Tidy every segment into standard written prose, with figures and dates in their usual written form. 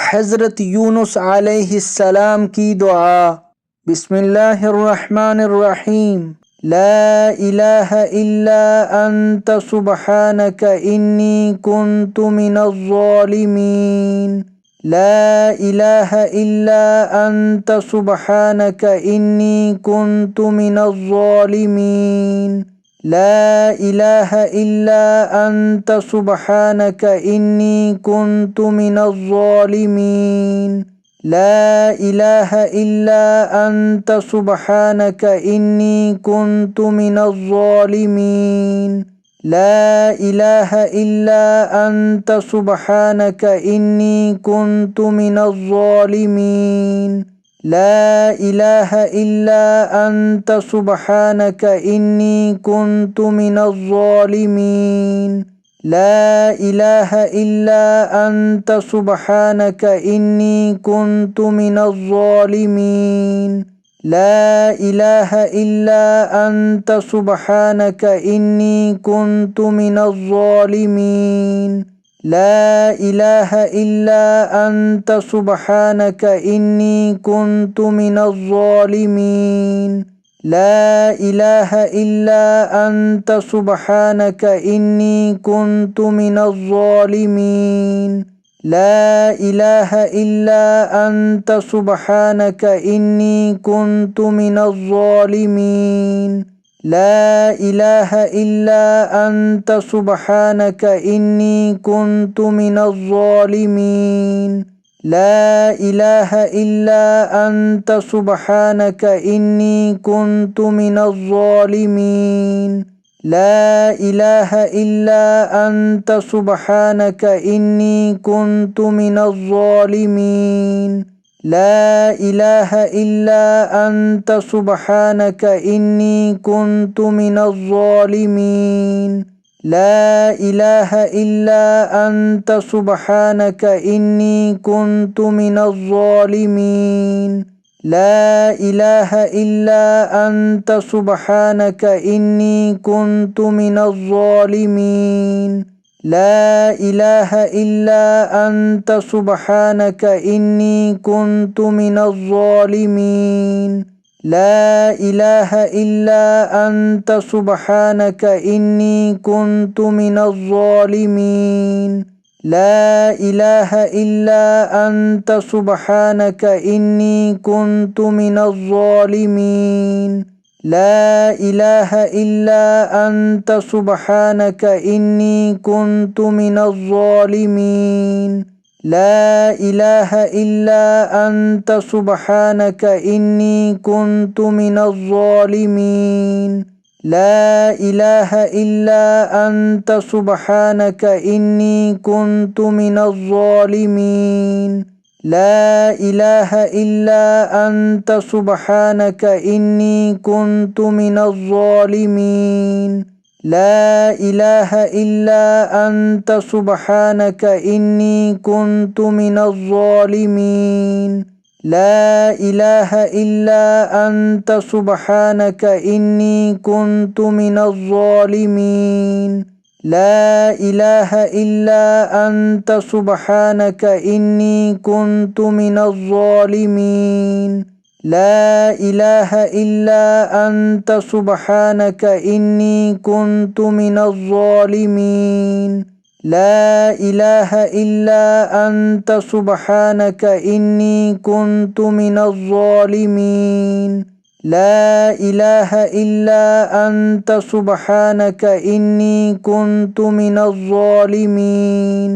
हज़रत यूनुस अलैहिस्सलाम की दुआ। बिस्मिल्लाहिर्रहमानिर्रहीम। ला इलाहा इल्ला अंत सुब्हानक इन्नी कुन्तु मिनज़्ज़ालिमीन। ला इलाहा इल्ला अंत सुब्हानक इन्नी कुन्तु मिनज़्ज़ालिमीन। ला इलाहा इल्ला अंत सुब्हानक इन्नी कुन्तु मिनज़्ज़ालिमीन। ला इलाहा इल्ला अंत सुब्हानक इन्नी कुन्तु मिनज़्ज़ालिमीन। ला इलाहा इल्ला अंत सुब्हानक इन्नी कुन्तु मिनज़्ज़ालिमीन। ला इलाहा इल्ला अंत सुब्हानक इन्नी कुन्तु मिनज़्ज़ालिमीन। ला इलाहा इल्ला अंत सुब्हानक इन्नी कुन्तु मिनज़्ज़ालिमीन। ला इलाहा इल्ला अंत सुब्हानक इन्नी कुन्तु मिनज़्ज़ालिमीन। ला इलाहा इल्ला अंत सुब्हानक इन्नी कुन्तु मिनज़्ज़ालिमीन। ला इलाहा इल्ला अंत सुब्हानक इन्नी कुन्तु मिनज़्ज़ालिमीन। ला इलाहा इल्ला अंत सुब्हानक इन्नी कुन्तु मिनज़्ज़ालिमीन। ला इलाहा इल्ला अंत सुब्हानक इन्नी कुन्तु मिनज़्ज़ालिमीन। ला इलाहा इल्ला अंत सुब्हानक इन्नी कुन्तु मिनज़्ज़ालिमीन। ला इलाहा इल्ला अंत सुब्हानक इन्नी कुन्तु मिनज़्ज़ालिमीन। ला इलाहा इल्ला अंत सुब्हानक इन्नी कुन्तु मिनज़्ज़ालिमीन। ला इलाहा इल्ला अंत सुब्हानक इन्नी कुन्तु मिनज़्ज़ालिमीन। ला इलाहा इल्ला अंत सुब्हानक इन्नी कुन्तु मिनज़्ज़ालिमीन। ला इलाहा इल्ला अंत सुब्हानक इन्नी कुन्तु मिनज़्ज़ालिमीन। ला इलाहा इल्ला अंत सुब्हानक इन्नी कुन्तु मिनज़्ज़ालिमीन। ला इलाहा इल्ला अंत सुब्हानक इन्नी कुन्तु मिनज़्ज़ालिमीन। ला इलाहा इल्ला अंत सुब्हानक इन्नी कुन्तु मिनज़्ज़ालिमीन। ला इलाहा इल्ला अंत सुब्हानक इन्नी कुन्तु मिनज़्ज़ालिमीन। ला इलाहा इल्ला अंत सुब्हानक इन्नी कुन्तु मिनज़्ज़ालिमीन। ला इलाहा इल्ला अंत सुब्हानक इन्नी कुन्तु मिनज़्ज़ालिमीन। ला इलाहा इल्ला अंत सुब्हानक इन्नी कुन्तु मिनज़्ज़ालिमीन। ला इलाहा इल्ला अंत सुब्हानक इन्नी कुन्तु मिनज़्ज़ालिमीन। ला इलाहा इल्ला अंत सुब्हानक इन्नी कुन्तु मिनज़्ज़ालिमीन। ला इलाहा इल्ला अंत सुब्हानक इन्नी कुन्तु मिनज़्ज़ालिमीन। ला इलाहा इल्ला अंत सुब्हानक इन्नी कुन्तु मिनज़्ज़ालिमीन। ला इलाहा इल्ला अंत सुब्हानक इन्नी कुन्तु मिनज़्ज़ालिमीन।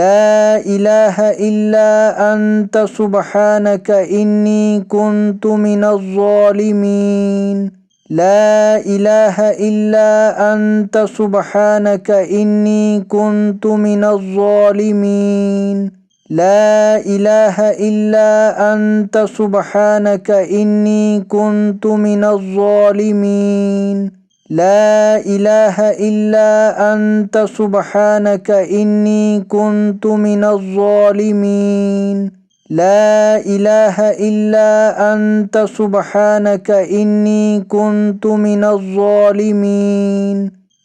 ला इलाहा इल्ला अंत सुब्हानक इन्नी कुन्तु मिनज़्ज़ालिमीन। ला इलाहा इल्ला अंत सुब्हानक इन्नी कुन्तु मिनज़्ज़ालिमीन। ला इलाहा इल्ला अंत सुब्हानक इन्नी कुन्तु मिनज़्ज़ालिमीन। ला इलाहा इल्ला अंत सुब्हानक इन्नी कुन्तु मिनज़्ज़ालिमीन। ला इलाहा इल्ला अंत सुब्हानक इन्नी कुन्तु मिनज़्ज़ालिमीन।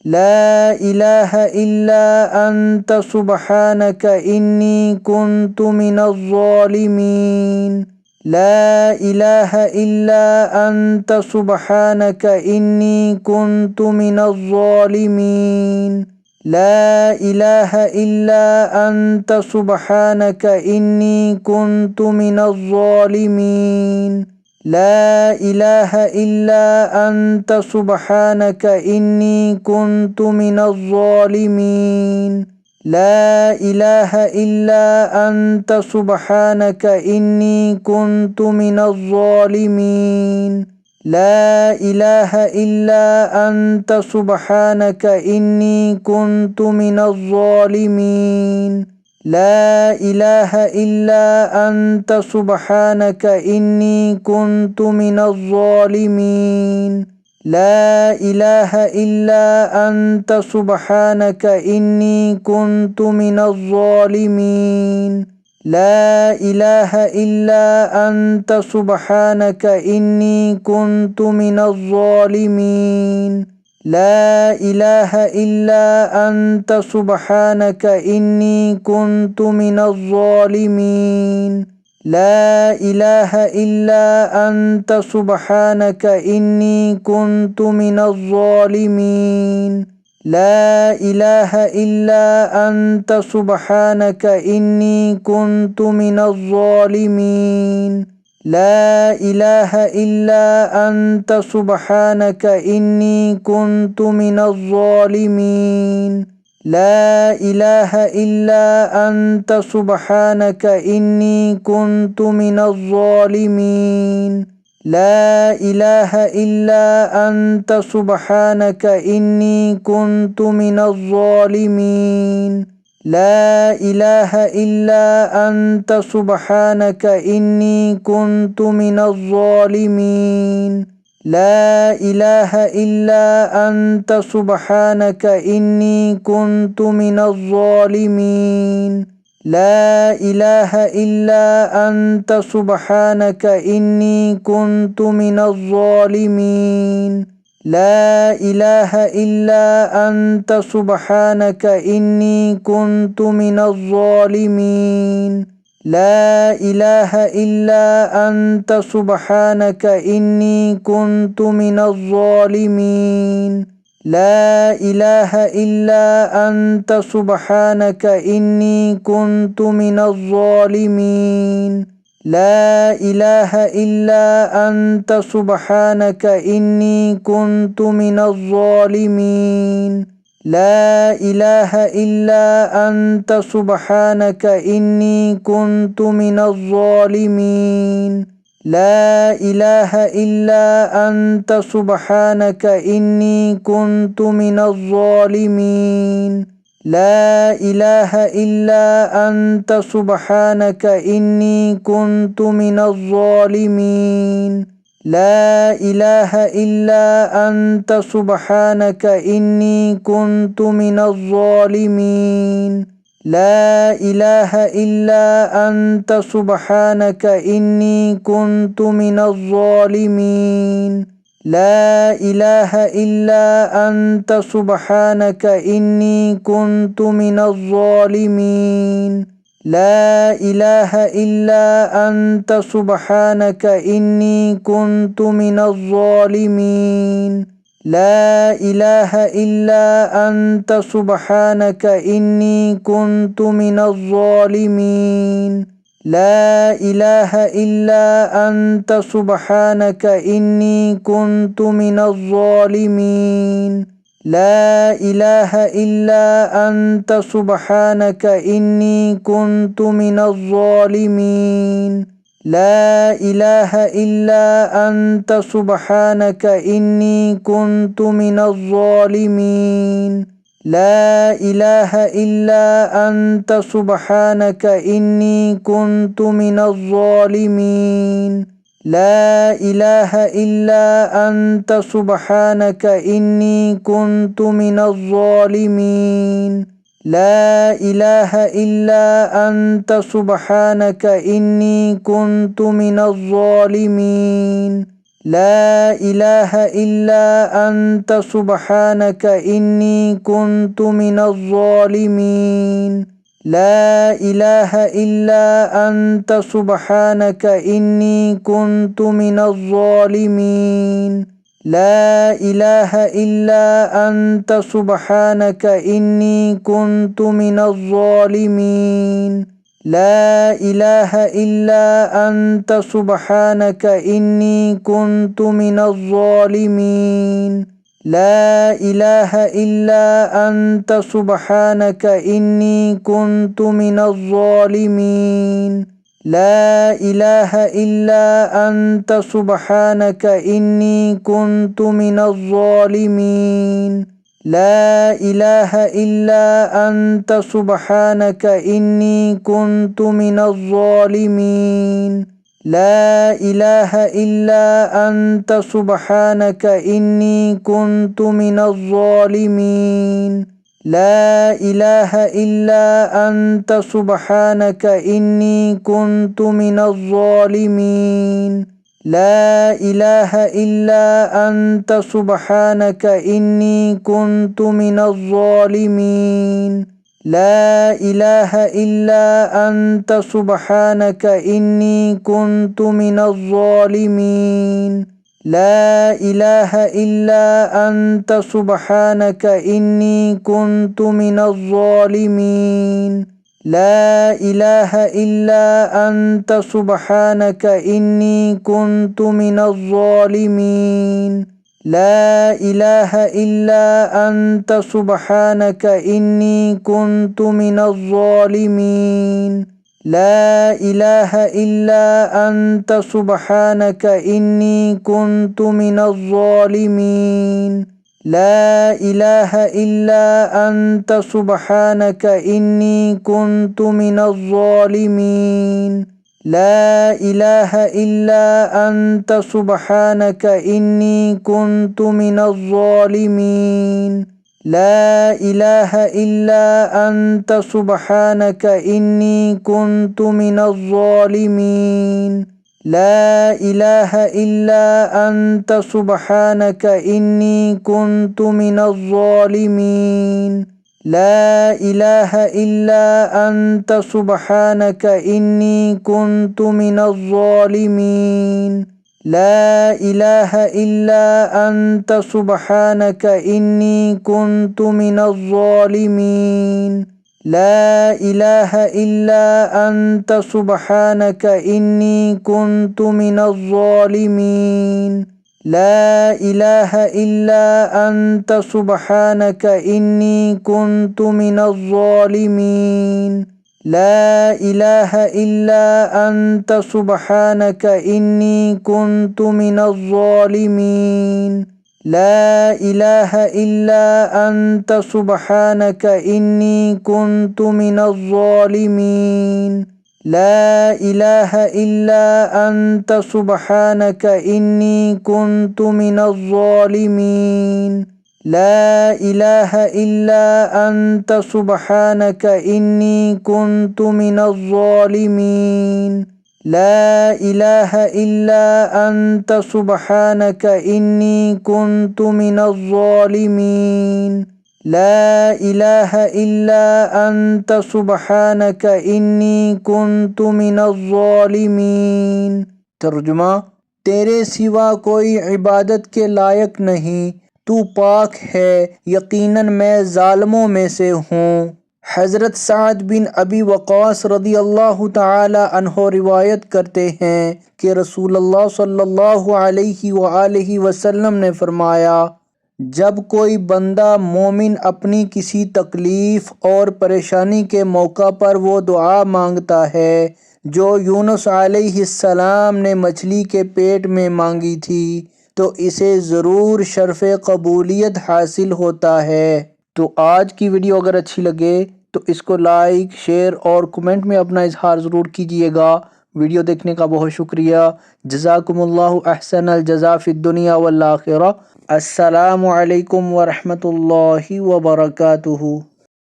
لا إله إلا أنت سبحانك إني كنت من الظالمين لا إله إلا أنت سبحانك إني كنت من الظالمين لا إله إلا أنت سبحانك إني كنت من الظالمين لا إله إلا أنت سبحانك إني كنت من الظالمين لا إله إلا أنت سبحانك إني كنت من الظالمين لا إله إلا أنت سبحانك إني كنت من الظالمين لا إله إلا أنت سبحانك إني كنت من الظالمين لا إله إلا أنت سبحانك إني كنت من الظالمين لا إله إلا أنت سبحانك إني كنت من الظالمين لا إله إلا أنت سبحانك إني كنت من الظالمين لا إله إلا أنت سبحانك إني كنت من الظالمين لا إله إلا أنت سبحانك إني كنت من الظالمين لا إله إلا أنت سبحانك إني كنت من الظالمين لا إله إلا أنت سبحانك إني كنت من الظالمين لا إله إلا أنت سبحانك إني كنت من الظالمين لا إله إلا أنت سبحانك إني كنت من الظالمين لا إله إلا أنت سبحانك إني كنت من الظالمين لا إله إلا أنت سبحانك إني كنت من الظالمين لا إله إلا أنت سبحانك إني كنت من الظالمين لا إله إلا أنت سبحانك إني كنت من الظالمين لا إله إلا أنت سبحانك إني كنت من الظالمين لا إله إلا أنت سبحانك إني كنت من الظالمين لا إله إلا أنت سبحانك إني كنت من الظالمين لا إله إلا أنت سبحانك إني كنت من الظالمين لا إله إلا أنت سبحانك إني كنت من الظالمين لا إله إلا أنت سبحانك إني كنت من الظالمين لا إله إلا أنت سبحانك إني كنت من الظالمين لا إله إلا أنت سبحانك إني كنت من الظالمين لا إله إلا أنت سبحانك إني كنت من الظالمين لا إله إلا أنت سبحانك إني كنت من الظالمين لا إله إلا أنت سبحانك إني كنت من الظالمين لا إله إلا أنت سبحانك إني كنت من الظالمين لا إله إلا أنت سبحانك إني كنت من الظالمين لا إله إلا أنت سبحانك إني كنت من الظالمين لا إله إلا أنت سبحانك إني كنت من الظالمين لا إله إلا أنت سبحانك إني كنت من الظالمين ला इलाहा इल्ला अंत सुब्हानक इन्नी कुन्तु मिनज़ ज़ालिमीन। ला इलाहा इल्ला अंत सुब्हानक इन्नी कुन्तु मिनज़ ज़ालिमीन। ला इलाहा इल्ला अंत सुब्हानक इन्नी कुन्तु मिनज़ ज़ालिमीन। ला इलाहा इल्ला अंत सुब्हानक इन्नी कुन्तु मिनज़ ज़ालिमीन। ला इलाहा इल्ला अंत सुब्हानक इन्नी कुन्तु मिनज़ ज़ालिमीन। ला इलाहा इल्ला अंत सुब्हानक इन्नी कुन्तु मिनज़ ज़ालिमीन। ला इलाहा इल्ला अंत सुब्हानक इन्नी कुन्तु मिनज़ ज़ालिमीन। ला इलाहा इल्ला अंत सुब्हानक इन्नी कुन्तु मिनज़ ज़ालिमीन। ला इलाहा इल्ला अंत सुब्हानक इन्नी कुन्तु मिनज़ ज़ालिमीन। ला इलाहा इल्ला अंत सुब्हानक इन्नी कुन्तु मिनज़ ज़ालिमीन। ला इलाहा इल्ला अंत सुब्हानक इन्नी कुन्तु मिनज़ ज़ालिमीन। ला इलाहा इल्ला अंत सुब्हानक इन्नी कुन्तु मिनज़ ज़ालिमीन। ला इलाहा इल्ला अंत सुब्हानक इन्नी कुन्तु मिनज़ ज़ालिमीन। ला इलाहा इल्ला अंत सुब्हानक इन्नी कुन्तु मिनज़ ज़ालिमीन। ला इलाहा इल्ला अंत सुब्हानक इन्नी कुन्तु मिनज़ ज़ालिमीन। ला इलाहा इल्ला अंत सुब्हानक इन्नी कुन्तु मिनज़ ज़ालिमीन। ला इलाहा इल्ला अंत सुब्हानक इन्नी कुन्तु मिनज़ ज़ालिमीन। ला इलाहा इल्ला अंत सुब्हानक इन्नी कुन्तु मिनज़ ज़ालिमीन। ला इलाहा इल्ला अंत सुब्हानक इन्नी कुन्तु मिनज़ ज़ालिमीन। ला इलाहा इल्ला अंत सुब्हानक इन्नी कुन्तु मिनज़ ज़ालिमीन। ला इलाहा इल्ला अंत सुब्हानक इन्नी कुन्तु मिनज़ ज़ालिमीन। ला इलाहा इल्ला अंत सुब्हानक इन्नी कुन्तु मिनज़ ज़ालिमीन। ला इलाहा इल्ला अंत सुब्हानक इन्नी कुन्तु मिनज़ ज़ालिमीन। ला इलाहा इल्ला अंत सुब्हानक इन्नी कुन्तु मिनज़ ज़ालिमीन। ला इलाहा इल्ला अंत सुब्हानक इन्नी कुन्तु मिनज़ ज़ालिमीन। ला इलाहा इल्ला अंत सुब्हानक इन्नी कुन्तु मिनज़ ज़ालिमीन। ला इलाहा इल्ला अंत सुब्हानक इन्नी कुन्तु मिनज़ ज़ालिमीन। ला इलाहा इल्ला अंत सुब्हानक इन्नी कुन्तु मिनज़ ज़ालिमीन। ला इलाहा इल्ला अंत सुब्हानक इन्नी कुन्तु मिनज़ ज़ालिमीन। तर्जुमा: तेरे सिवा कोई इबादत के लायक नहीं, तू पाक है, यकीनन मैं ज़ालिमों में से हूँ। हज़रत साद बिन अबी वक़ास रज़ियल्लाहु ताला अन्हो रिवायत करते हैं कि रसूलुल्लाह सल्लल्लाहु अलैहि वसल्लम ने फरमाया, जब कोई बंदा मोमिन अपनी किसी तकलीफ़ और परेशानी के मौका पर वो दुआ मांगता है जो यूनुस अलैहिस्सलाम ने मछली के पेट में मांगी थी, तो इसे ज़रूर शर्फ़े कबूलियत हासिल होता है। तो आज की वीडियो अगर अच्छी लगे तो इसको लाइक, शेयर और कमेंट में अपना इजहार ज़रूर कीजिएगा। वीडियो देखने का बहुत शुक्रिया। जज़ाकुमुल्लाहु अहसनल जज़ा फ़िद दुनिया वल आखिरह। अस्सलामु अलैकुम व रहमतुल्लाहि व बरकातुहू।